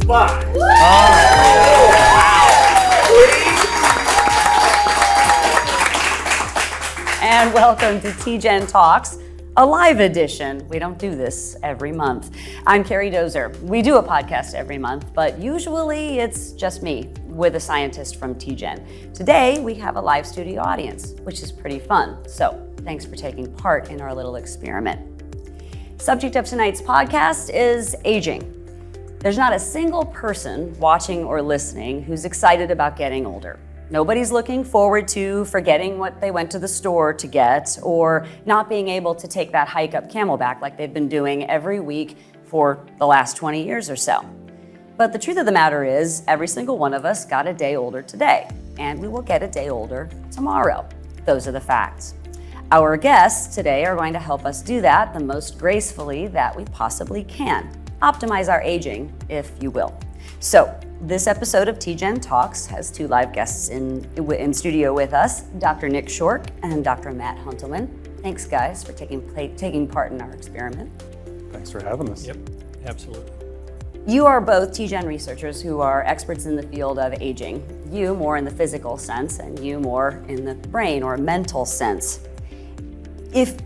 5. And welcome to TGen Talks, a live edition. We don't do this every month. I'm Karie Dozer. We do a podcast every month, but usually it's just me with a scientist from TGen. Today, we have a live studio audience, which is pretty fun. So thanks for taking part in our little experiment. Subject of tonight's podcast is aging. There's not a single person watching or listening who's excited about getting older. Nobody's looking forward to forgetting what they went to the store to get or not being able to take that hike up Camelback like they've been doing every week for the last 20 years or so. But the truth of the matter is, every single one of us got a day older today, and we will get a day older tomorrow. Those are the facts. Our guests today are going to help us do that the most gracefully that we possibly can. Optimize our aging, if you will. So, this episode of TGen Talks has two live guests in studio with us, Dr. Nick Schork and Dr. Matt Huentelman. Thanks, guys, for taking part in our experiment. Thanks for having us. Yep, absolutely. You are both TGen researchers who are experts in the field of aging. You more in the physical sense, and you more in the brain or mental sense. If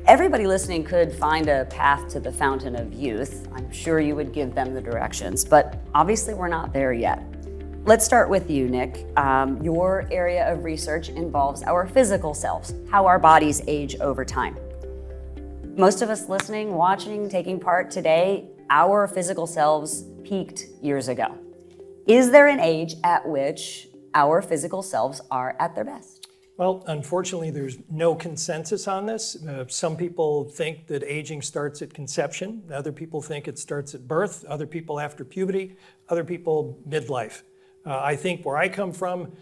everybody listening could find a path to the fountain of youth, I'm sure you would give them the directions, but obviously we're not there yet. Let's start with you, Nick. Your area of research involves our physical selves, how our bodies age over time. Most of us listening, watching, taking part today, our physical selves peaked years ago. Is there an age at which our physical selves are at their best? Well, unfortunately, there's no consensus on this. Some people think that aging starts at conception. Other people think it starts at birth. Other people after puberty. Other people midlife. I think where I come from,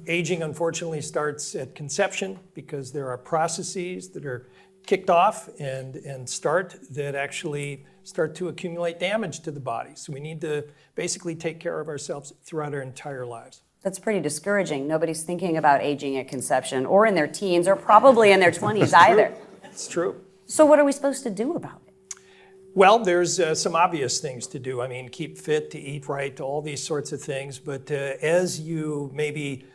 aging unfortunately starts at conception because there are processes that are kicked off and start that actually start to accumulate damage to the body. So we need to basically take care of ourselves throughout our entire lives. That's pretty discouraging. Nobody's thinking about aging at conception or in their teens or probably in their 20s either. It's true. So what are we supposed to do about it? Well, there's some obvious things to do. I mean, keep fit, to eat right, all these sorts of things. But as you maybe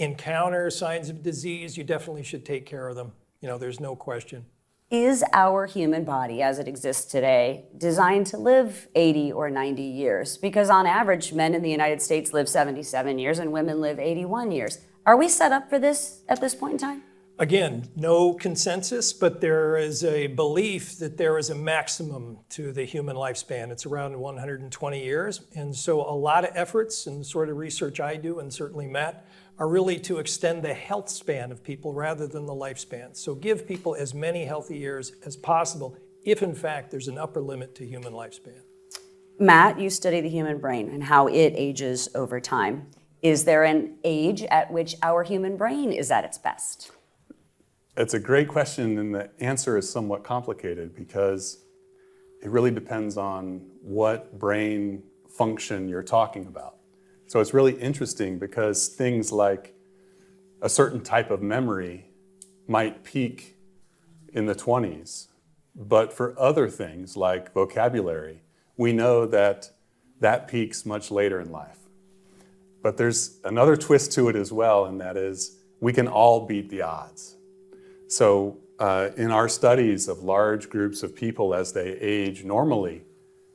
encounter signs of disease, you definitely should take care of them. You know, there's no question. Is our human body, as it exists today, designed to live 80 or 90 years? Because on average, men in the United States live 77 years and women live 81 years. Are we set up for this at this point in time? Again, no consensus, but there is a belief that there is a maximum to the human lifespan. It's around 120 years. And so a lot of efforts and the sort of research I do, and certainly Matt, are really to extend the health span of people rather than the lifespan. So give people as many healthy years as possible if in fact there's an upper limit to human lifespan. Matt, you study the human brain and how it ages over time. Is there an age at which our human brain is at its best? It's a great question, and the answer is somewhat complicated because it really depends on what brain function you're talking about. So it's really interesting because things like a certain type of memory might peak in the 20s, but for other things like vocabulary, we know that that peaks much later in life. But there's another twist to it as well, and that is we can all beat the odds. So in our studies of large groups of people as they age normally,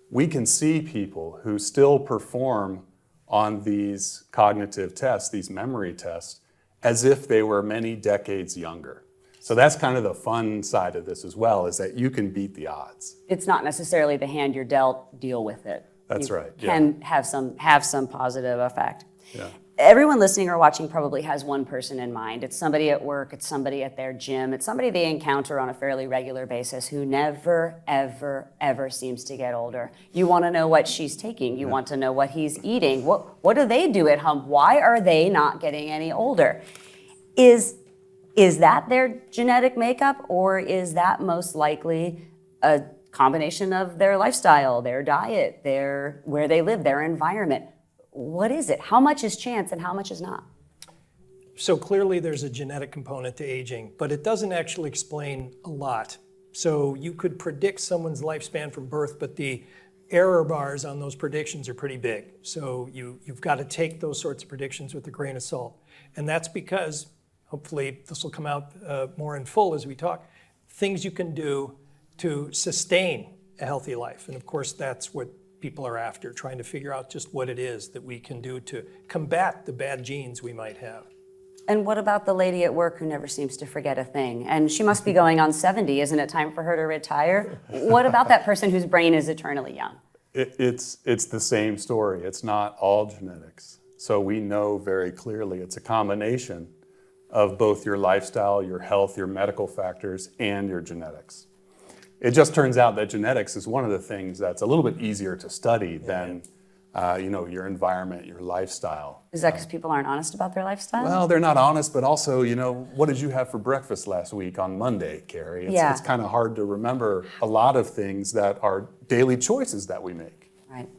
we can see people who still perform on these cognitive tests, these memory tests, as if they were many decades younger. So that's kind of the fun side of this as well, is that you can beat the odds. It's not necessarily the hand you're dealt, deal with it. That's right. You can have some positive effect. Yeah. Everyone listening or watching probably has one person in mind. It's somebody at work, it's somebody at their gym, it's somebody they encounter on a fairly regular basis who never, ever, ever seems to get older. You want to know what she's taking. You want to know what he's eating. What do they do at home? Why are they not getting any older? Is that their genetic makeup, or is that most likely a combination of their lifestyle, their diet, where they live, their environment? What is it? How much is chance and how much is not? So clearly there's a genetic component to aging, but it doesn't actually explain a lot. So you could predict someone's lifespan from birth, but the error bars on those predictions are pretty big. So you've got to take those sorts of predictions with a grain of salt. And that's because, hopefully this will come out more in full as we talk, things you can do to sustain a healthy life. And of course, that's what people are after, trying to figure out just what it is that we can do to combat the bad genes we might have. And what about the lady at work who never seems to forget a thing? And she must be going on 70. Isn't it time for her to retire? What about that person whose brain is eternally young? It's the same story. It's not all genetics. So we know very clearly it's a combination of both your lifestyle, your health, your medical factors, and your genetics. It just turns out that genetics is one of the things that's a little bit easier to study than your environment, your lifestyle. Is that because people aren't honest about their lifestyle? Well, they're not honest, but also, what did you have for breakfast last week on Monday, Karie? It's kind of hard to remember a lot of things that are daily choices that we make. Right.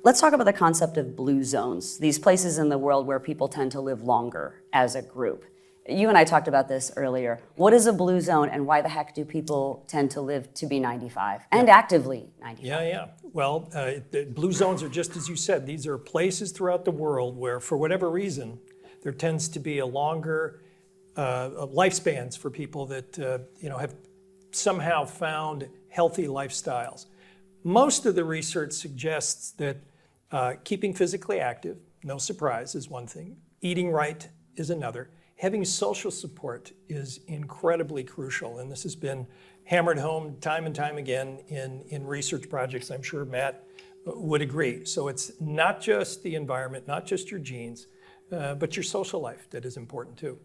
Let's talk about the concept of blue zones, these places in the world where people tend to live longer as a group. You and I talked about this earlier. What is a blue zone, and why the heck do people tend to live to be 95 and actively 95? Yeah. Well, the blue zones are just as you said. These are places throughout the world where, for whatever reason, there tends to be a longer lifespans for people that have somehow found healthy lifestyles. Most of the research suggests that keeping physically active, no surprise, is one thing. Eating right is another. Having social support is incredibly crucial, and this has been hammered home time and time again in research projects. I'm sure Matt would agree. So it's not just the environment, not just your genes, but your social life that is important too.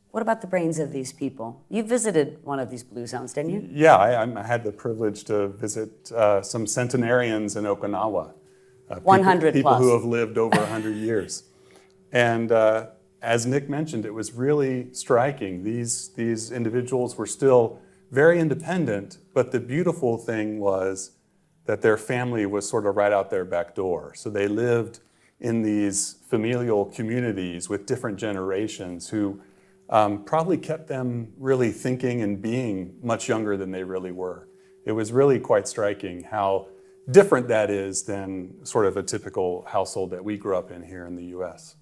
What about the brains of these people? You visited one of these blue zones, didn't you? Yeah, I had the privilege to visit some centenarians in Okinawa. 100 people plus. who have lived over 100 years. And as Nick mentioned, it was really striking. These individuals were still very independent, but the beautiful thing was that their family was sort of right out their back door. So they lived in these familial communities with different generations who probably kept them really thinking and being much younger than they really were. It was really quite striking how different that is than sort of a typical household that we grew up in here in the US.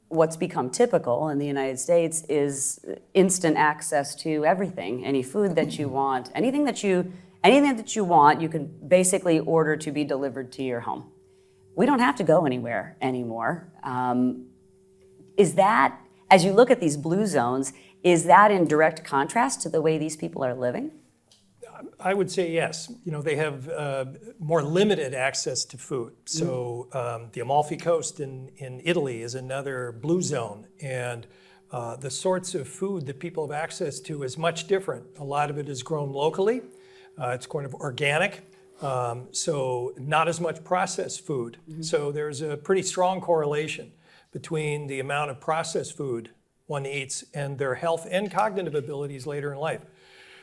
What's become typical in the United States is instant access to everything, any food that you want, anything that you want, you can basically order to be delivered to your home. We don't have to go anywhere anymore. Is that, as you look at these blue zones, is that in direct contrast to the way these people are living? I would say yes. They have more limited access to food. So the Amalfi Coast in Italy is another blue zone. And the sorts of food that people have access to is much different. A lot of it is grown locally. It's kind of organic. So not as much processed food. So there's a pretty strong correlation between the amount of processed food one eats and their health and cognitive abilities later in life.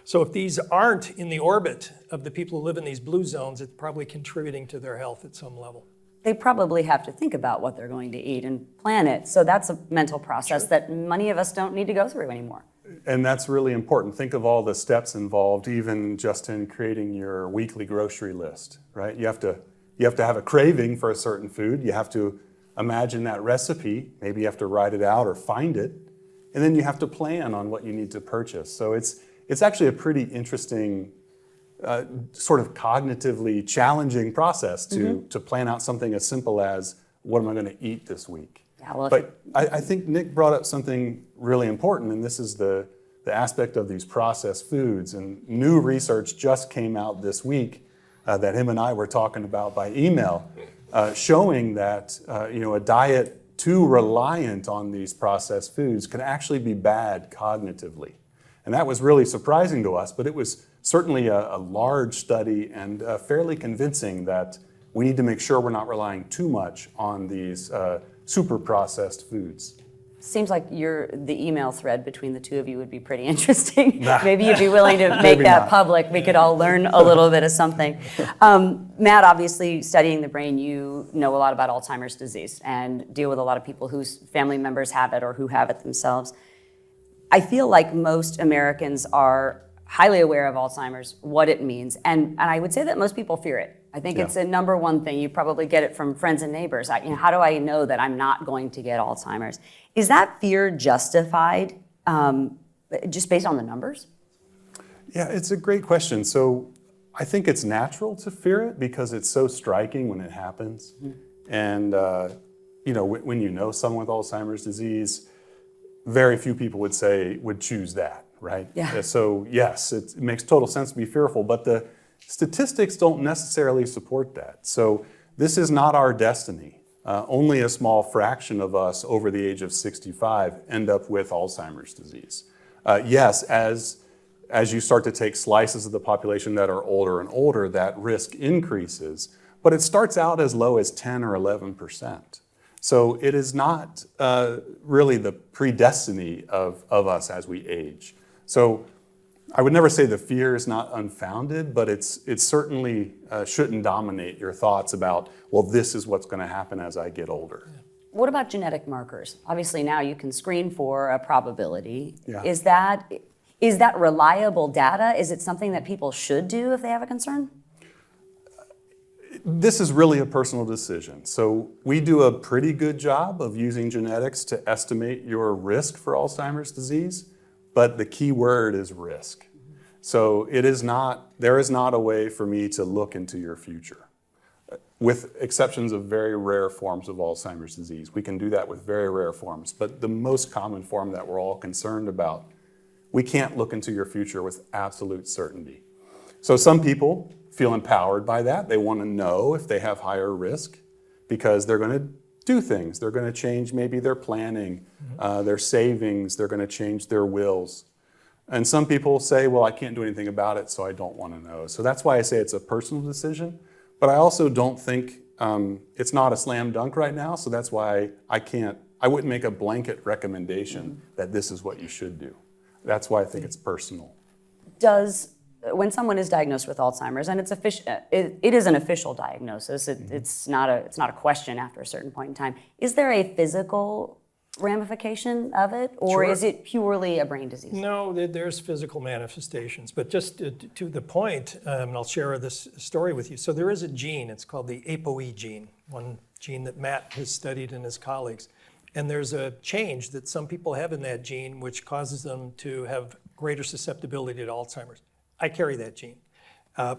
So if these aren't in the orbit of the people who live in these blue zones, it's probably contributing to their health at some level. They probably have to think about what they're going to eat and plan it. So that's a mental process that many of us don't need to go through anymore. And that's really important. Think of all the steps involved, even just in creating your weekly grocery list, right? You have to have a craving for a certain food. You have to imagine that recipe. Maybe you have to write it out or find it. And then you have to plan on what you need to purchase. So it's actually a pretty interesting, sort of cognitively challenging process to plan out something as simple as, what am I going to eat this week? Yeah, well, but I think Nick brought up something really important, and this is the aspect of these processed foods. And new research just came out this week that him and I were talking about by email, showing that a diet too reliant on these processed foods can actually be bad cognitively. And that was really surprising to us, but it was certainly a large study and fairly convincing that we need to make sure we're not relying too much on these super processed foods. Seems like the email thread between the two of you would be pretty interesting. Maybe you'd be willing to make that public. We could all learn a little bit of something. Matt, obviously studying the brain, you know a lot about Alzheimer's disease and deal with a lot of people whose family members have it or who have it themselves. I feel like most Americans are highly aware of Alzheimer's, what it means, and I would say that most people fear it. I think Yeah. it's a number one thing. You probably get it from friends and neighbors. How do I know that I'm not going to get Alzheimer's? Is that fear justified just based on the numbers? Yeah, it's a great question. So I think it's natural to fear it because it's so striking when it happens. And, when you know someone with Alzheimer's disease, very few people would choose that, right? Yeah. So yes, it makes total sense to be fearful, but the statistics don't necessarily support that. So this is not our destiny. Only a small fraction of us over the age of 65 end up with Alzheimer's disease. Yes, as you start to take slices of the population that are older and older, that risk increases, but it starts out as low as 10 or 11%. So it is not really the predestiny of us as we age. So I would never say the fear is not unfounded, but it certainly shouldn't dominate your thoughts about, well, this is what's going to happen as I get older. What about genetic markers? Obviously now you can screen for a probability. Yeah. Is that reliable data? Is it something that people should do if they have a concern? This is really a personal decision. So we do a pretty good job of using genetics to estimate your risk for Alzheimer's disease, but the key word is risk. So there is not a way for me to look into your future. With exceptions of very rare forms of Alzheimer's disease. We can do that with very rare forms, but the most common form that we're all concerned about, we can't look into your future with absolute certainty. So some people feel empowered by that. They want to know if they have higher risk because they're going to do things. They're going to change maybe their planning, their savings. They're going to change their wills. And some people say, well, I can't do anything about it, so I don't want to know. So that's why I say it's a personal decision. But I also don't think it's not a slam dunk right now. So that's why I wouldn't make a blanket recommendation that this is what you should do. That's why I think it's personal. When someone is diagnosed with Alzheimer's, and it's official, it is an official diagnosis. It's not a question after a certain point in time. Is there a physical ramification of it, or Sure. is it purely a brain disease? No, there's physical manifestations, but just to the point, and I'll share this story with you. So there is a gene, it's called the ApoE gene, one gene that Matt has studied and his colleagues. And there's a change that some people have in that gene which causes them to have greater susceptibility to Alzheimer's. I carry that gene.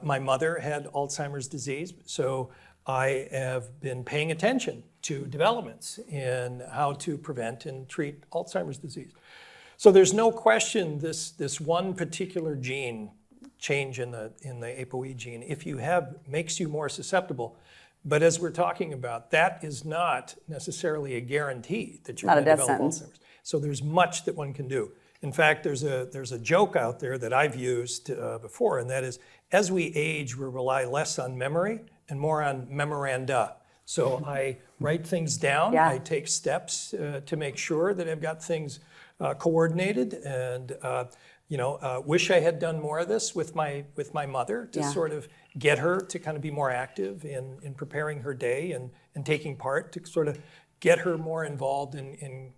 My mother had Alzheimer's disease, so I have been paying attention to developments in how to prevent and treat Alzheimer's disease. So there's no question this one particular gene change in the ApoE gene, if you have, makes you more susceptible. But as we're talking about, that is not necessarily a guarantee that you're going to develop Alzheimer's. So there's much that one can do. In fact, there's a joke out there that I've used before, and that is, as we age, we rely less on memory and more on memoranda. So I write things down, I take steps to make sure that I've got things coordinated, and wish I had done more of this with my mother to sort of get her to kind of be more active in preparing her day and taking part, to sort of get her more involved in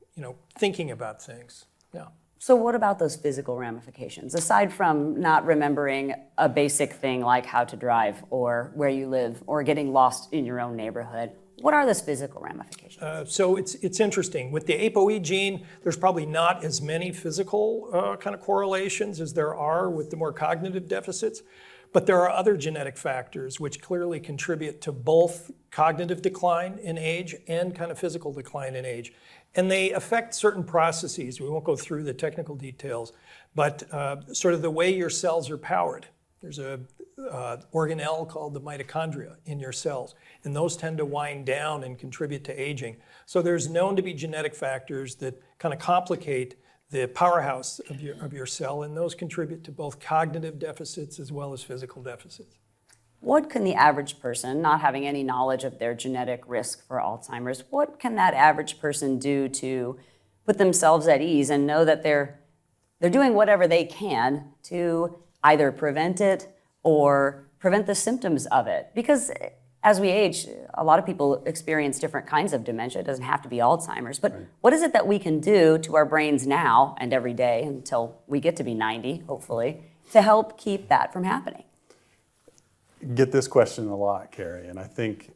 thinking about things. Yeah. So what about those physical ramifications? Aside from not remembering a basic thing like how to drive or where you live or getting lost in your own neighborhood, what are those physical ramifications? So it's interesting. With the ApoE gene, there's probably not as many physical kind of correlations as there are with the more cognitive deficits. But there are other genetic factors which clearly contribute to both cognitive decline in age and kind of physical decline in age. And they affect certain processes. We won't go through the technical details, but sort of the way your cells are powered. There's a organelle called the mitochondria in your cells, and those tend to wind down and contribute to aging. So there's known to be genetic factors that kind of complicate the powerhouse of your cell, and those contribute to both cognitive deficits as well as physical deficits. What can the average person, not having any knowledge of their genetic risk for Alzheimer's, what can that average person do to put themselves at ease and know that they're doing whatever they can to either prevent it or prevent the symptoms of it? Because as we age, a lot of people experience different kinds of dementia. It doesn't have to be Alzheimer's. But what is it that we can do to our brains now and every day until we get to be 90, hopefully, to help keep that from happening? get this question a lot, Karie, and I think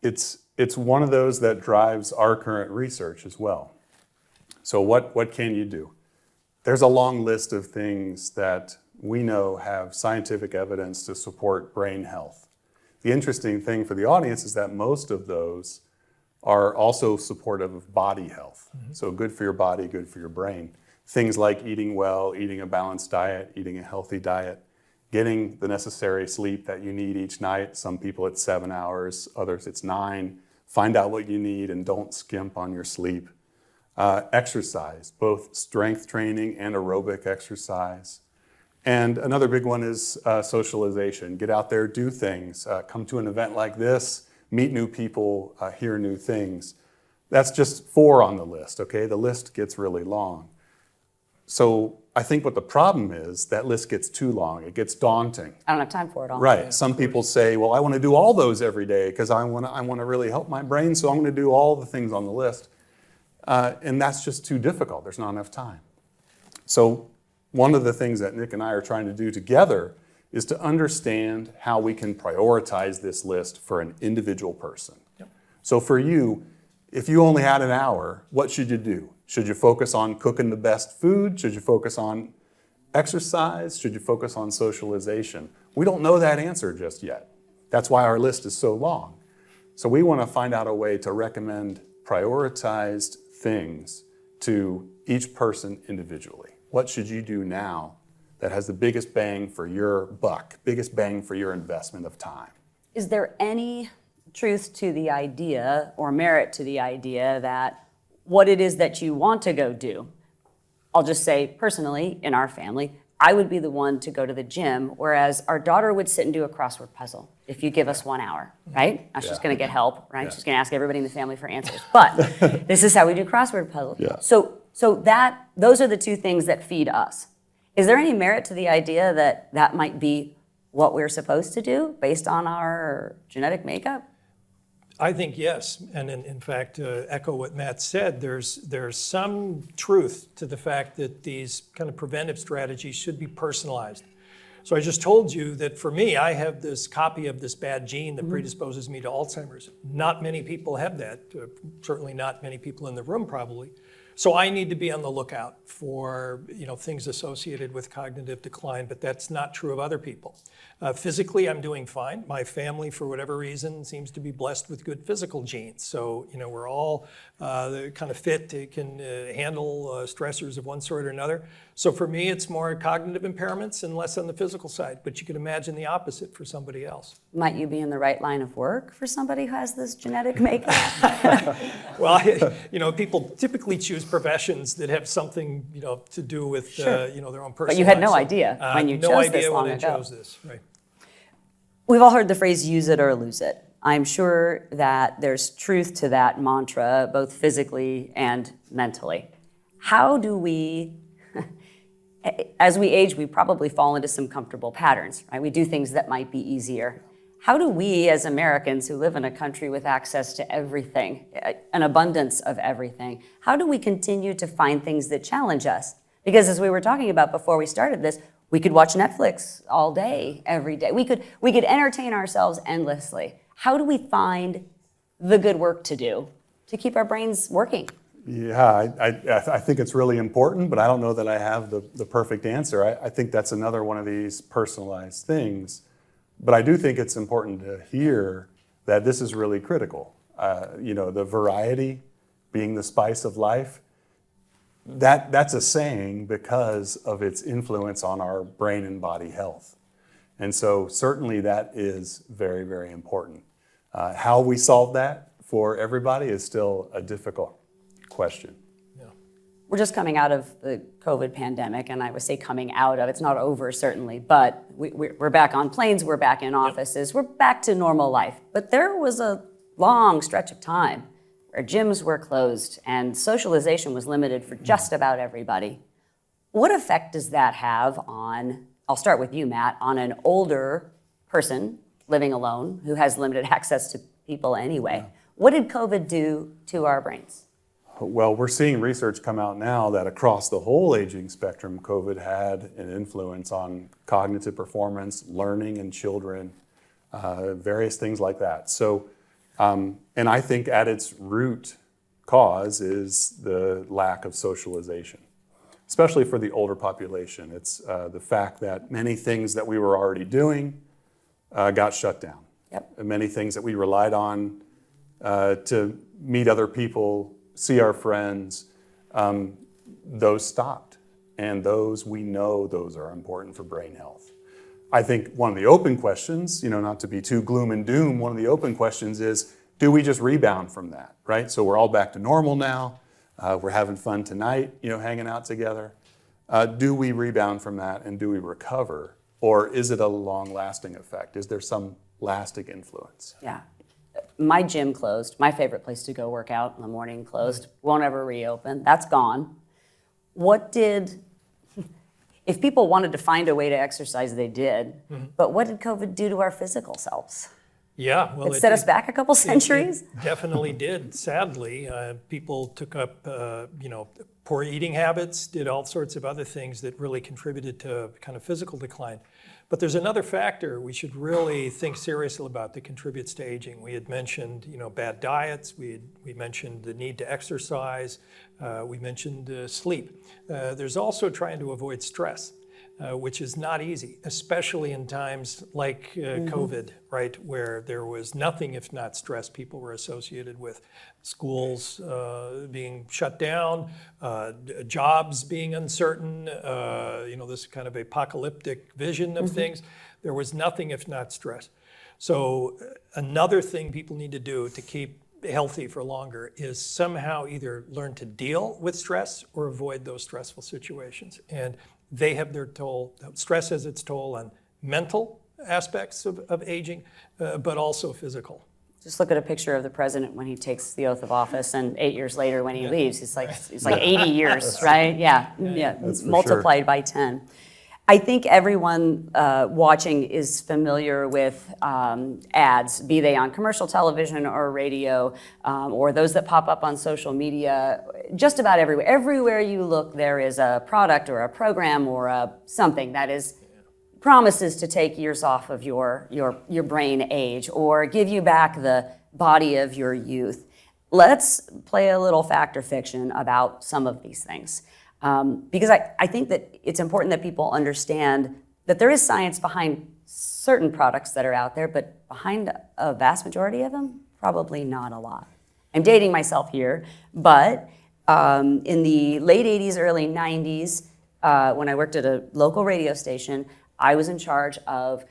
it's one of those that drives our current research as well. So what can you do? There's a long list of things that we know have scientific evidence to support brain health. The interesting thing for the audience is that most of those are also supportive of body health. So good for your body, good for your brain. Things like eating well, eating a balanced diet, eating a healthy diet, getting the necessary sleep that you need each night. Some people it's 7 hours, others it's 9. Find out what you need and don't skimp on your sleep. Exercise, both strength training and aerobic exercise. And another big one is socialization. Get out there, do things. Come to an event like this, meet new people, hear new things. That's just 4 on the list, okay? The list gets really long. So I think what the problem is, that list gets too long. It gets daunting. I don't have time for it all. Right. Some people say, well, I want to do all those every day because I want to really help my brain, so I'm going to do all the things on the list. And that's just too difficult. There's not enough time. So one of the things that Nick and I are trying to do together is to understand how we can prioritize this list for an individual person. Yep. So for you, if you only had an hour, what should you do? Should you focus on cooking the best food? Should you focus on exercise? Should you focus on socialization? We don't know that answer just yet. That's why our list is so long. So we want to find out a way to recommend prioritized things to each person individually. What should you do now that has the biggest bang for your buck, biggest bang for your investment of time? Is there any truth to the idea or merit to the idea that what it is that you want to go do? I'll just say personally, in our family, I would be the one to go to the gym, whereas our daughter would sit and do a crossword puzzle if you give us 1 hour, right? Now she's going to get help, right? Yeah. She's going to ask everybody in the family for answers. But this is how we do crossword puzzles. Yeah. So those are the two things that feed us. Is there any merit to the idea that that might be what we're supposed to do based on our genetic makeup? I think yes, and in fact, echo what Matt said. There's some truth to the fact that these kind of preventive strategies should be personalized. So I just told you that for me, I have this copy of this bad gene that predisposes me to Alzheimer's. Not many people have that, certainly not many people in the room probably. So I need to be on the lookout for things associated with cognitive decline, but that's not true of other people. Physically, I'm doing fine. My family, for whatever reason, seems to be blessed with good physical genes. So we're all kind of fit, can handle stressors of one sort or another. So for me, it's more cognitive impairments and less on the physical side. But you can imagine the opposite for somebody else. Might you be in the right line of work for somebody who has this genetic makeup? Well, people typically choose professions that have something, to do with, Sure. their own personal But you had no lives. idea when you no chose idea this long when I ago. chose this, right. We've all heard the phrase use it or lose it. I'm sure that there's truth to that mantra, both physically and mentally. How do we, as we age, we probably fall into some comfortable patterns, right? We do things that might be easier. How do we, as Americans who live in a country with access to everything, an abundance of everything, how do we continue to find things that challenge us? Because as we were talking about before we started this, we could watch Netflix all day, every day. We could entertain ourselves endlessly. How do we find the good work to do to keep our brains working? Yeah, I think it's really important, but I don't know that I have the perfect answer. I think that's another one of these personalized things. But I do think it's important to hear that this is really critical. The variety being the spice of life, that's a saying because of its influence on our brain and body health. And so certainly that is very, very important. How we solve that for everybody is still a difficult question. We're just coming out of the COVID pandemic, and I would say coming out of, it's not over certainly, but we're back on planes, we're back in offices, we're back to normal life. But there was a long stretch of time where gyms were closed and socialization was limited for just about everybody. What effect does that have on, I'll start with you, Matt, on an older person living alone who has limited access to people anyway? What did COVID do to our brains? Well, we're seeing research come out now that across the whole aging spectrum, COVID had an influence on cognitive performance, learning in children, various things like that. So, and I think at its root cause is the lack of socialization, especially for the older population. It's the fact that many things that we were already doing got shut down. Yep. And many things that we relied on to meet other people, see our friends, those stopped. And those, we know those are important for brain health. I think one of the open questions, not to be too gloom and doom, one of the open questions is, do we just rebound from that, right? So we're all back to normal now. We're having fun tonight, hanging out together. Do we rebound from that and do we recover? Or is it a long-lasting effect? Is there some lasting influence? Yeah. My gym closed. My favorite place to go work out in the morning closed. Won't ever reopen. That's gone. If people wanted to find a way to exercise, they did. But what did COVID do to our physical selves? Yeah, well, It set us back a couple centuries? It definitely did, sadly. People took up, poor eating habits, did all sorts of other things that really contributed to kind of physical decline. But there's another factor we should really think seriously about that contributes to aging. We had mentioned, bad diets. We mentioned the need to exercise. We mentioned sleep. There's also trying to avoid stress. Which is not easy, especially in times like COVID, right, where there was nothing if not stress people were associated with. Schools being shut down, jobs being uncertain, this kind of apocalyptic vision of things. There was nothing if not stress. So another thing people need to do to keep healthy for longer is somehow either learn to deal with stress or avoid those stressful situations. And they have their toll. Stress has its toll on mental aspects of aging, but also physical. Just look at a picture of the president when he takes the oath of office, and 8 years later when he leaves, it's like 80 years, right? Yeah. That's for Multiplied sure. by 10. I think everyone watching is familiar with ads, be they on commercial television or radio, or those that pop up on social media, just about everywhere. Everywhere you look, there is a product or a program or something that promises to take years off of your brain age or give you back the body of your youth. Let's play a little fact or fiction about some of these things. Because I think that it's important that people understand that there is science behind certain products that are out there, but behind a vast majority of them, probably not a lot. I'm dating myself here, but in the late 80s, early 90s, when I worked at a local radio station, I was in charge of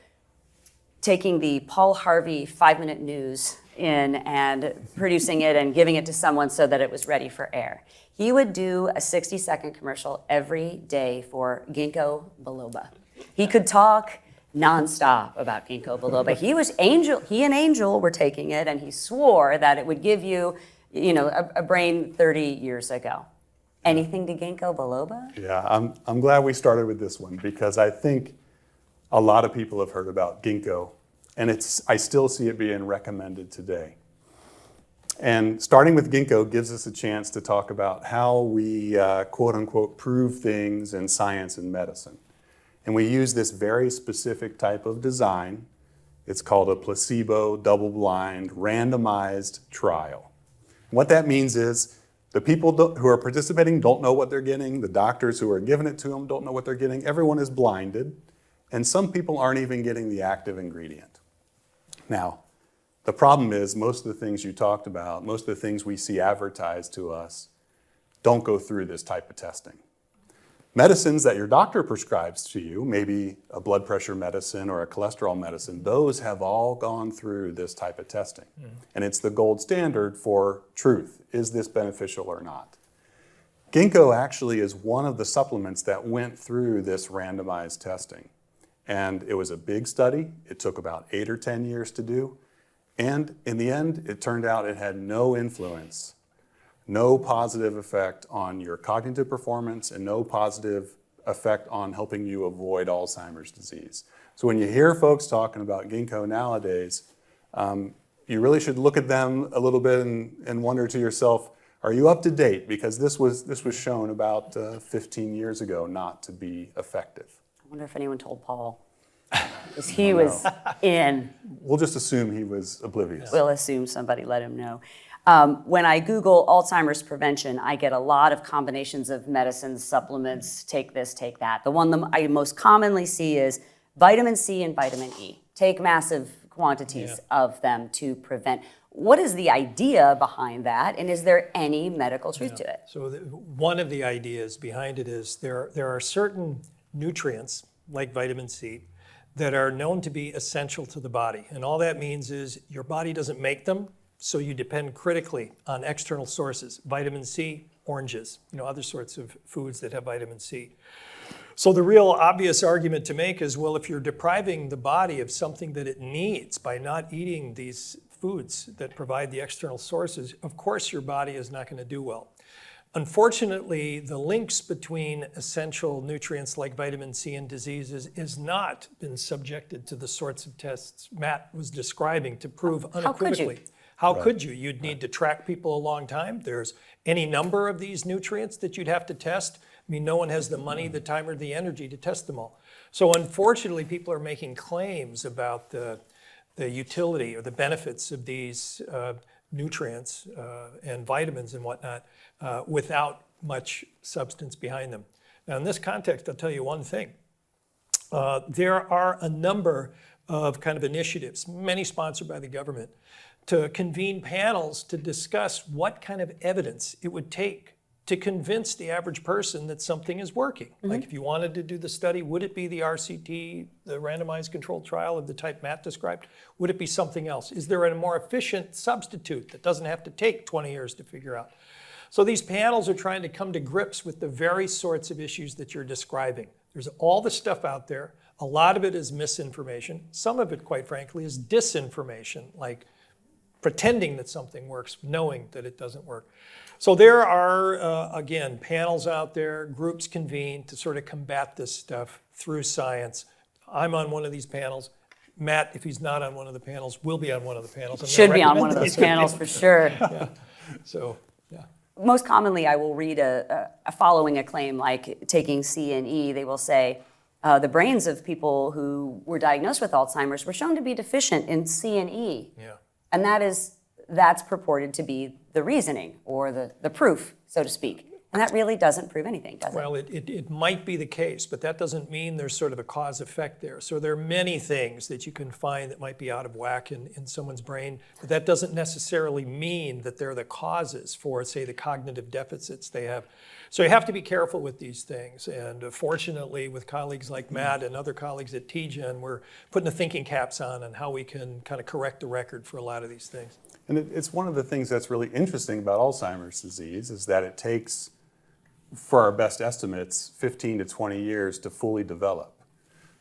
taking the Paul Harvey 5-minute news in and producing it and giving it to someone so that it was ready for air. He would do a 60-second commercial every day for ginkgo biloba. He could talk nonstop about ginkgo biloba. He and Angel were taking it, and he swore that it would give you, a brain 30 years ago. Anything to ginkgo biloba? Yeah, I'm glad we started with this one because I think a lot of people have heard about ginkgo, and I still see it being recommended today. And starting with ginkgo gives us a chance to talk about how we, quote unquote, prove things in science and medicine. And we use this very specific type of design. It's called a placebo, double-blind, randomized trial. What that means is the people who are participating don't know what they're getting. The doctors who are giving it to them don't know what they're getting. Everyone is blinded. And some people aren't even getting the active ingredient. Now, the problem is most of the things you talked about, most of the things we see advertised to us don't go through this type of testing. Medicines that your doctor prescribes to you, maybe a blood pressure medicine or a cholesterol medicine, those have all gone through this type of testing. And it's the gold standard for truth. Is this beneficial or not? Ginkgo actually is one of the supplements that went through this randomized testing. And it was a big study. It took about 8 or 10 years to do. And in the end, it turned out it had no influence, no positive effect on your cognitive performance and no positive effect on helping you avoid Alzheimer's disease. So when you hear folks talking about ginkgo nowadays, you really should look at them a little bit and wonder to yourself, are you up to date? Because this was shown about 15 years ago not to be effective. I wonder if anyone told Paul. Because he was in. We'll just assume he was oblivious. We'll assume somebody let him know. When I Google Alzheimer's prevention, I get a lot of combinations of medicines, supplements, take this, take that. The one that I most commonly see is vitamin C and vitamin E. Take massive quantities of them to prevent. What is the idea behind that, and is there any medical truth to it? So one of the ideas behind it is there are certain nutrients, like vitamin C, that are known to be essential to the body. And all that means is your body doesn't make them, so you depend critically on external sources. Vitamin C, oranges, other sorts of foods that have vitamin C. So the real obvious argument to make is, well, if you're depriving the body of something that it needs by not eating these foods that provide the external sources, of course your body is not going to do well. Unfortunately, the links between essential nutrients like vitamin C and diseases has not been subjected to the sorts of tests Matt was describing to prove unequivocally. How could you? You'd need to track people a long time. There's any number of these nutrients that you'd have to test. I mean, no one has the money, the time, or the energy to test them all. So unfortunately, people are making claims about the utility or the benefits of these nutrients and vitamins and whatnot without much substance behind them. Now, in this context, I'll tell you one thing. There are a number of kind of initiatives, many sponsored by the government, to convene panels to discuss what kind of evidence it would take to convince the average person that something is working. Like if you wanted to do the study, would it be the RCT, the randomized controlled trial of the type Matt described? Would it be something else? Is there a more efficient substitute that doesn't have to take 20 years to figure out? So these panels are trying to come to grips with the very sorts of issues that you're describing. There's all the stuff out there. A lot of it is misinformation. Some of it, quite frankly, is disinformation, like pretending that something works, knowing that it doesn't work. So there are, again, panels out there, groups convened to sort of combat this stuff through science. I'm on one of these panels. Matt, if he's not on one of the panels, will be on one of the panels. Should be on one of those panels for sure. Yeah. So, yeah. Most commonly, I will read a following a claim like taking C and E. They will say the brains of people who were diagnosed with Alzheimer's were shown to be deficient in C and E. Yeah. And that's purported to be the reasoning or the proof, so to speak. And that really doesn't prove anything, does it? Well, it might be the case, but that doesn't mean there's sort of a cause effect there. So there are many things that you can find that might be out of whack in someone's brain, but that doesn't necessarily mean that they're the causes for, say, the cognitive deficits they have. So you have to be careful with these things. And fortunately, with colleagues like Matt and other colleagues at TGen, we're putting the thinking caps on how we can kind of correct the record for a lot of these things. And it's one of the things that's really interesting about Alzheimer's disease is that it takes, for our best estimates, 15 to 20 years to fully develop.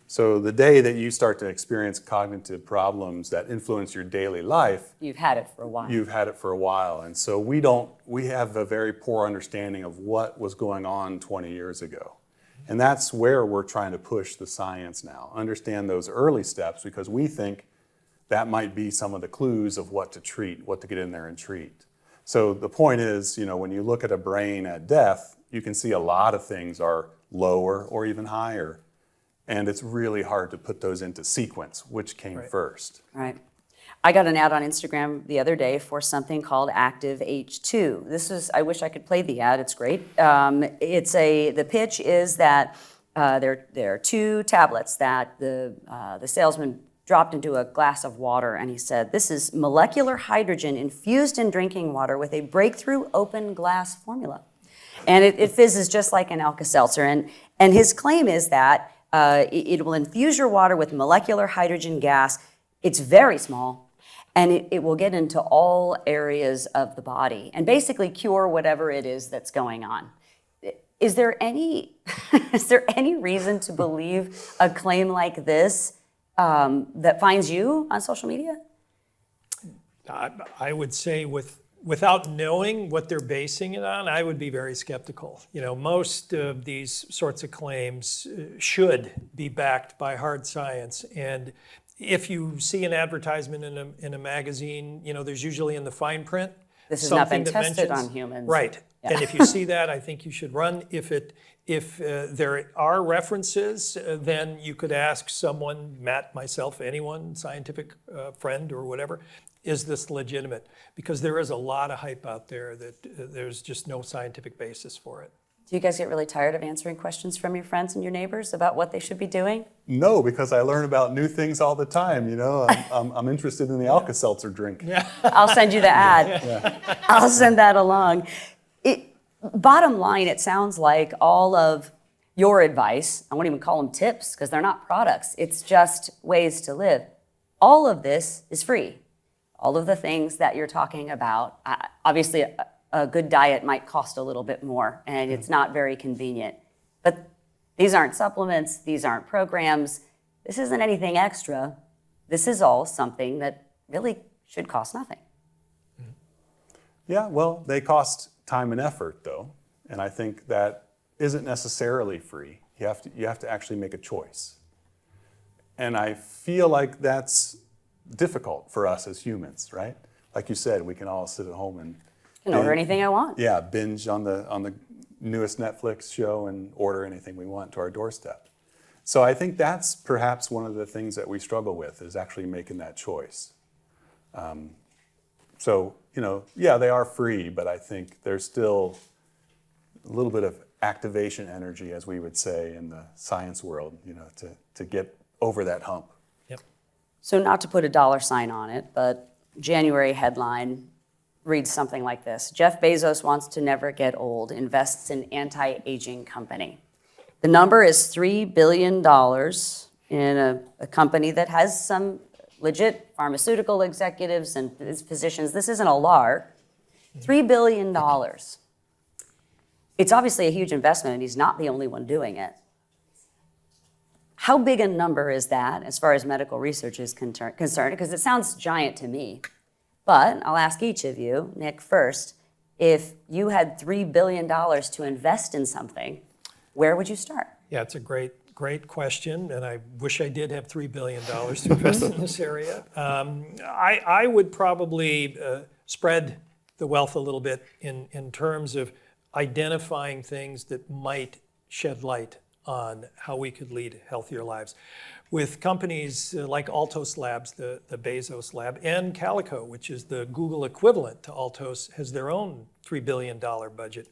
So the day that you start to experience cognitive problems that influence your daily life, You've had it for a while. you've had it for a while. And so we have a very poor understanding of what was going on 20 years ago. And that's where we're trying to push the science now, understand those early steps, because we think that might be some of the clues of what to treat, what to get in there and treat. So the point is, when you look at a brain at death, you can see a lot of things are lower or even higher. And it's really hard to put those into sequence, which came first. Right. I got an ad on Instagram the other day for something called Active H2. I wish I could play the ad, it's great. The pitch is that there are 2 tablets that the salesman dropped into a glass of water, and he said, "This is molecular hydrogen infused in drinking water with a breakthrough open glass formula." And it fizzes just like an Alka-Seltzer. And his claim is that it will infuse your water with molecular hydrogen gas. It's very small, and it will get into all areas of the body and basically cure whatever it is that's going on. Is there any reason to believe a claim like this that finds you on social media? I would say without knowing what they're basing it on, I would be very skeptical. Most of these sorts of claims should be backed by hard science. And if you see an advertisement in a magazine, there's usually in the fine print, This has not been something that tested mentions- on humans. Right. Yeah. And if you see that, I think you should run. If there are references, then you could ask someone, Matt, myself, anyone, scientific friend or whatever, is this legitimate? Because there is a lot of hype out there that there's just no scientific basis for it. Do you guys get really tired of answering questions from your friends and your neighbors about what they should be doing? No, because I learn about new things all the time. You know, I'm interested in the Alka-Seltzer drink. I'll send you the ad. I'll send that along. Bottom line, it sounds like all of your advice, I won't even call them tips because they're not products, it's just ways to live. All of this is free. All of the things that you're talking about, obviously a good diet might cost a little bit more and it's not very convenient. But these aren't supplements, these aren't programs, this isn't anything extra. This is all something that really should cost nothing. Yeah, well, they cost time and effort, though, and I think that isn't necessarily free. You have to actually make a choice. And I feel like that's difficult for us as humans, right? Like you said, we can all sit at home and I can order anything I want. Yeah, binge on the newest Netflix show and order anything we want to our doorstep. So I think that's perhaps one of the things that we struggle with is actually making that choice. So, you know, yeah, they are free, but I think there's still a little bit of activation energy, as we would say in the science world, you know, to get over that hump. Yep. So not to put a dollar sign on it, but January headline reads something like this. Jeff Bezos wants to never get old, invests in anti-aging company. The number is $3 billion in a company that has some legit pharmaceutical executives and physicians. This isn't a lark. $3 billion. It's obviously a huge investment, and he's not the only one doing it. How big a number is that as far as medical research is concerned? Because it sounds giant to me. But I'll ask each of you, Nick first, if you had $3 billion to invest in something, where would you start? Yeah, it's a great question, and I wish I did have $3 billion to invest in this area. I would probably spread the wealth a little bit in terms of identifying things that might shed light on how we could lead healthier lives. With companies like Altos Labs, the Bezos lab, and Calico, which is the Google equivalent to Altos, has their own $3 billion budget.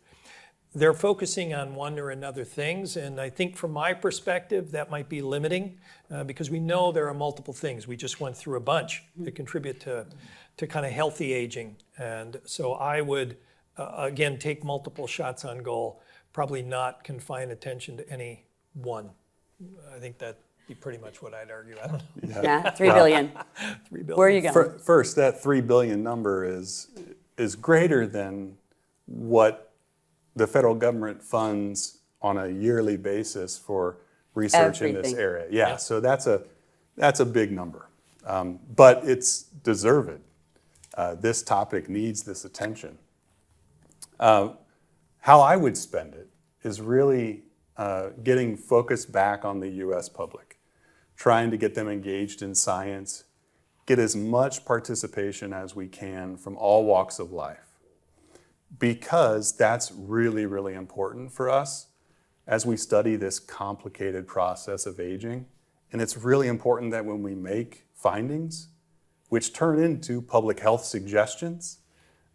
They're focusing on one or another things, and I think from my perspective, that might be limiting because we know there are multiple things. We just went through a bunch that contribute to kind of healthy aging. And so I would, again, take multiple shots on goal, probably not confine attention to any one. I think that'd be pretty much what I'd argue. I don't know. Yeah, $3 billion. $3 billion. Where are you going? First, that $3 billion number is greater than what the federal government funds on a yearly basis for research in this Everything. area. Yeah, so that's a big number, but it's deserved. This topic needs this attention. How I would spend it is really getting focused back on the U.S. public, trying to get them engaged in science, get as much participation as we can from all walks of life. Because that's really, really important for us as we study this complicated process of aging. And it's really important that when we make findings, which turn into public health suggestions,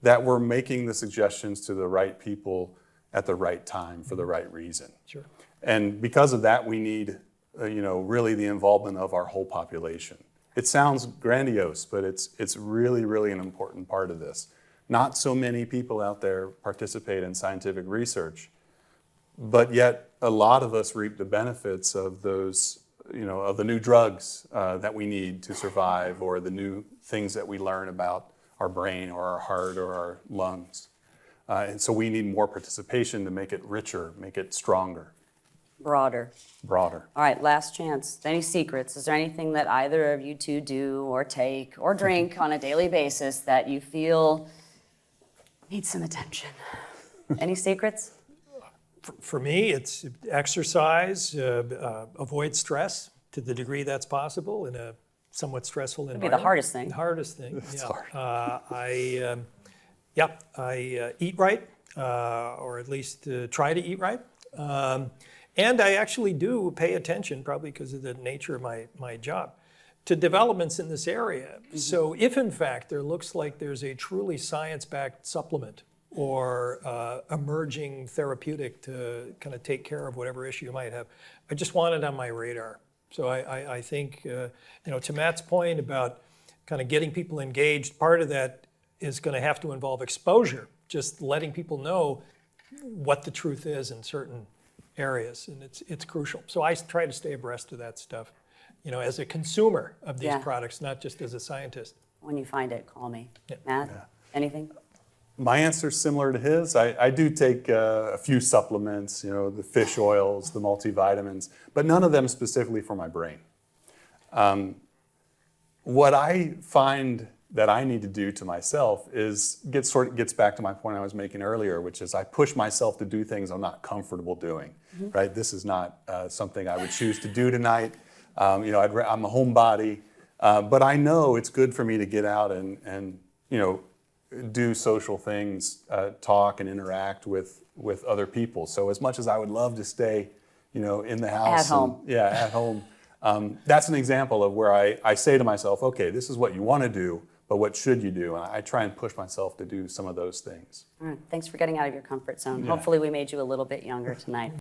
that we're making the suggestions to the right people at the right time for the right reason. Sure. And because of that, we need, really the involvement of our whole population. It sounds grandiose, but it's really, really an important part of this. Not so many people out there participate in scientific research, but yet a lot of us reap the benefits of those, of the new drugs that we need to survive, or the new things that we learn about our brain or our heart or our lungs. And so we need more participation to make it richer, make it stronger. Broader. Broader. All right, last chance. Any secrets? Is there anything that either of you two do or take or drink on a daily basis that you feel needs some attention? Any secrets? For me, it's exercise, avoid stress to the degree that's possible in a somewhat stressful environment. That'd be the hardest thing. The hardest thing, It's yeah. hard. Yeah, I eat right, or at least try to eat right. And I actually do pay attention, probably because of the nature of my job, to developments in this area. So if in fact there looks like there's a truly science-backed supplement or emerging therapeutic to kind of take care of whatever issue you might have, I just want it on my radar. So I think, to Matt's point about kind of getting people engaged, part of that is going to have to involve exposure, just letting people know what the truth is in certain areas, and it's crucial. So I try to stay abreast of that stuff, as a consumer of these products, not just as a scientist. When you find it, call me. Yeah. Matt, anything? My answer's similar to his. I do take a few supplements, the fish oils, the multivitamins, but none of them specifically for my brain. What I find that I need to do to myself is gets back to my point I was making earlier, which is I push myself to do things I'm not comfortable doing. Right? This is not something I would choose to do tonight. I'm a homebody, but I know it's good for me to get out and do social things, talk and interact with other people. So as much as I would love to stay, in the house. At home. At home. That's an example of where I say to myself, okay, this is what you want to do, but what should you do? And I try and push myself to do some of those things. All right. Thanks for getting out of your comfort zone. Yeah. Hopefully we made you a little bit younger tonight.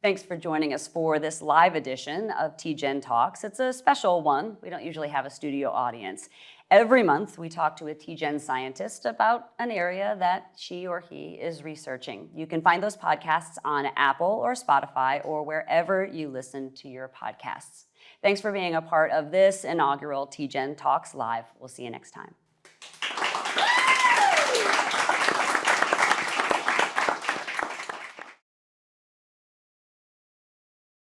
Thanks for joining us for this live edition of TGen Talks. It's a special one. We don't usually have a studio audience. Every month, we talk to a TGen scientist about an area that she or he is researching. You can find those podcasts on Apple or Spotify or wherever you listen to your podcasts. Thanks for being a part of this inaugural TGen Talks Live. We'll see you next time.